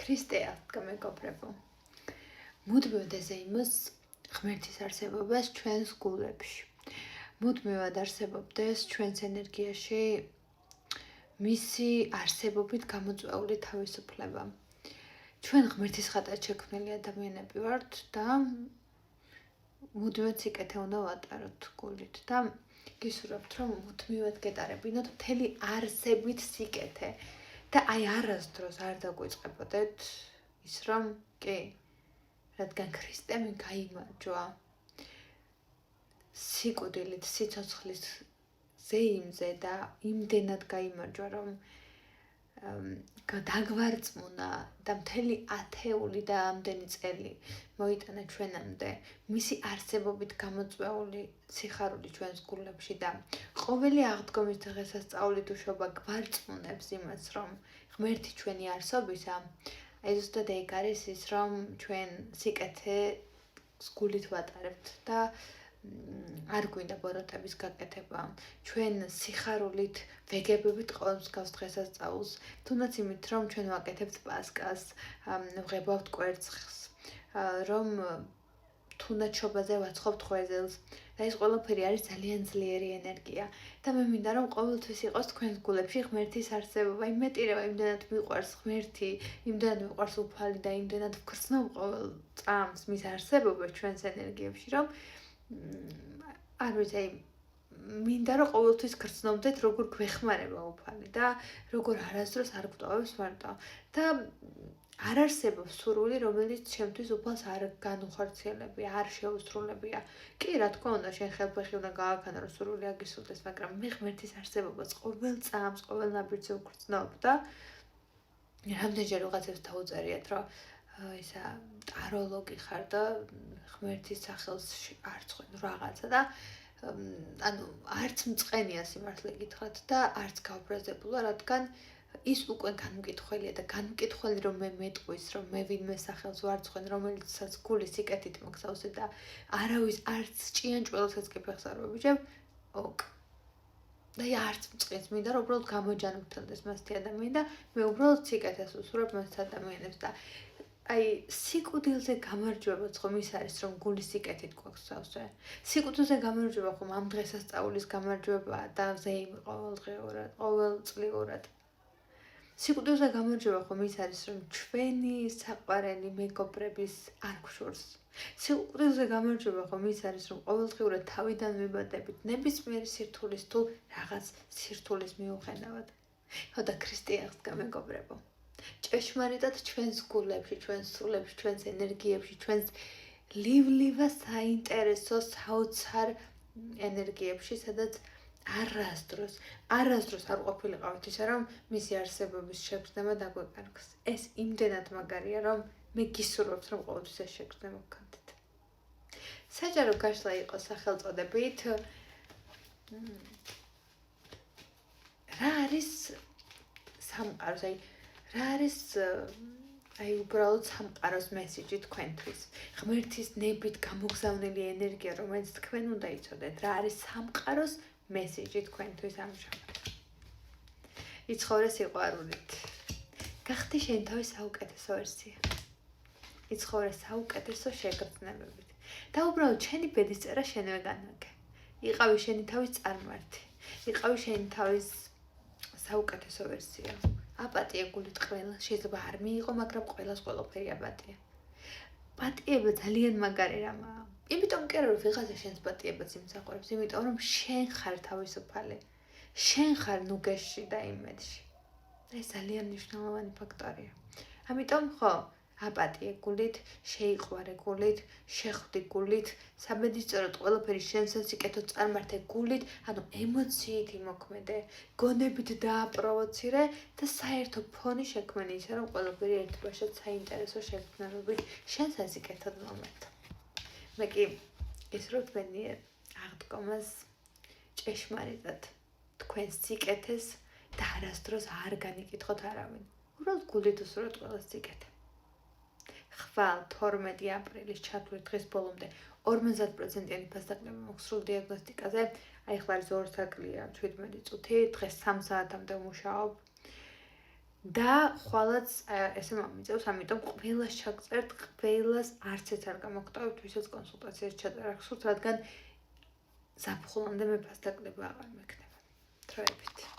ქრისტეა მეგობრებო. მუდმივად ეზეიმოს ღმერთის არსებობას ჩვენს გულებში. მუდმივად არსებობდეს ჩვენს ენერგიაში მისი არსებობით გამოწვეული თავისუფლება. ჩვენ ღმერთის ხატად შექმნილი ადამიანები ვართ და მუდმივად სიკეთე უნდა ვატაროთ გულით და გისურვებთ, რომ მუდმივად გეტარებინოთ მთელი არსებით სიკეთე და აი არასდროს არ დაგვიწყებოდეთ ის რომ კი, რადგან ქრისტემ გაიმარჯვა სიკვდილით, სიცოცხლის ზეიმზე და იმდენად გაიმარჯვა, რომ დაგვარწმუნა და მთელი ათეული და ამდენი წელი მოიტანა ჩვენამდე მისი არსებობით გამოწვეული სიხარული ჩვენს გულებში და ყოველი აღდგომის დღესასწაული თუ შობა გვარწმუნებს იმას, რომ ღმერთი ჩვენი არსობისა, აი ზუსტად ეგ არის ის, რომ ჩვენ სიკეთეს გულით ვატარებთ და არ გვინდა ბოროტების გაკეთება. ჩვენ სიხარულით ვეგებებით ყოველ მსგავს დღესასწაულს, თუნდაც იმით, რომ ჩვენ ვაკეთებთ პასკას, ვღებავთ კვერცხს, რომ თუნდაც შობაზე ვაცხობთ ღვეძელს და ეს ყველაფერი არის ძალიან ძლიერი ენერგია და მე მინდა რომ ყოველთვის იყოს თქვენს გულებში ღმერთის არსებობა, იმეტირება იმდენად მიყვარს ღმერთი, იმდენად მიყვარს უფალი და იმდენად ვგრძნობ ყოველ წამს მის არსებობას ჩვენს ენერგიებში, რომ არ ვიცი, მინდა რომ ყოველთვის გრძნობდეთ როგორ გვეხმარება უფალი და როგორ არასდროს არ გვტოვებს მარტო და არ არსებობს სურვილი, რომელიც ჩემთვის უფალს არ განუხორციელებია, არ შეუსრულებია. კი, რა თქმა უნდა, შენ ხელფეხი უნდა გააქანა, რომ სურვილი აგისურვდეს, მაგრამ მე ღმერთის არსებობას ყოველ წამს, ყოველ ნაბიჯზე ვგრძნობ და რამდენჯერ ვიღაცებს დაუწერიათ, რომ ისა ტაროლოგი ხარ და ღმერთის სახელს არ წვენ რაღაცა და ანუ არც მწყენია სიმართლე გითხრათ და არც გაუბრაზებულა, რადგან ის უკვე განმკითხველია და განმკითხველი რომ მე მეტყვის, რომ მე ვინმე სახელს ვარცხვენ, რომელიცაც გული სიკეთით მოგსავსე და არავის არც ჭიანჭველსაც კი ფეხს არ ვაბიჯებ, ოკ. და არც მწყენს, მინდა რომ უბრალოდ გამოჯანმრთელდეს მასეთი ადამიანი და მე უბრალოდ სიკეთეს უსურვებ მას ადამიანებს და აი სიკვდილზე გამარჯვება ხომ ის არის რომ გული სიკეთით გვაქვს სავსე. სიკვდილზე გამარჯვება ხომ ამ დღესასწაულის გამარჯვებაა და ზეიმი ყოველწლიურად. სიკვდილზე გამარჯვება ხომ ის არის რომ ჩვენი საყვარელი მეგობრების არ გვშორს. სიკვდილზე გამარჯვება ხომ ის არის რომ ყოველდღიურად თავიდან ვიბადებით ნებისმიერი სირთულის თუ რაღაც სირთულის მიუხედავად. ხო და ქრისტიანს გამეგობრებო. ჭეშმარიტად ჩვენს გულებში, ჩვენს სულებში, ჩვენს ენერგიებში, ჩვენს ლივ-ლივა საინტერესო საოცარ ენერგიებში, სადაც არასდროს არ ყოფილიყავით ისე, რომ მისი არსებობის შეგრძნება დაგვეკარგს. ეს იმდენად მაგარია, რომ მე გისურვებთ, რომ ყოველთვის ეს შეგრძნება გქონდეთ. საჯარო გაშლა იყო სახელწოდებით რა არის სამყაროს, რა არის უბრალოდ სამყაროს მესიჯი თქვენთვის. ღმერთის ნებით გამოგზავნილი ენერგია, რომელიც თქვენ უნდა იცოდეთ, რა არის სამყაროს მესიჯი თქვენთვის ამჟამად. იცხოვრე სიყვარულით. გახდი შენ თავის საუკეთესო ვერსია. იცხოვრე საუკეთესო შეგრძნებებით. და უბრალოდ შენი ბედისწერა შენვე განაგე. იყავი შენი თავის წარმართი. იყავი შენი თავის საუკეთესო ვერსია. აპატია გულით ყველა შეიძლება არ მიიღო, მაგრამ ყველას ყველაფერი აპატია. პატიება ძალიან მაგარი რამაა. იმიტომ კი არა რომ ვიღაცა შენს პატიებას იმსახურებს, იმიტომ რომ შენ ხარ თავისუფალი. შენ ხარ ნუგეში და იმედში. ეს ძალიან მნიშვნელოვანი ფაქტორია. ამიტომ ხო, აპატია გულით, შეიყვარე გულით, შეხვდი გულით, საბედისწეროდ ყველაფერი შენსაც იკეთო წარმართე გულით, ანუ ემოციით იმოქმედე, გონებით დააპროვოცირე და საერთო ფონი შექმნე ისე რომ ყველაფერი ერთბაშად საინტერესო შეგრძნებებით შენსაც იკეთოდ მომეწო. მე კი ისროთ მენიერ აღდგომას ჭეშმარიტად თქვენს სიკეთეს და არასდროს არ განიკითხოთ არავინ. უბრალოდ გულით უსურვოთ ყველას სიკეთე. ხვალ 12 აპრილის ჩათვლით დღის ბოლომდე 50%-იანი ფასდაკლება მაქვს სრულ დიაგნოსტიკაზე. აი ხლა არის 2 საკლია 17 წუთი, დღეს 3 საათამდე ვმუშაობ. და ხვალაც ესე მომიწევს, ამიტომ ყველას ჩაგწერთ, ყველას არც ერთ არ გამოხტავთ, ვისაც კონსულტაციას ჩატარა გსურთ, რადგან ზაფხულამდე მე ფასდაკლება აღარ მექნება. დროებით.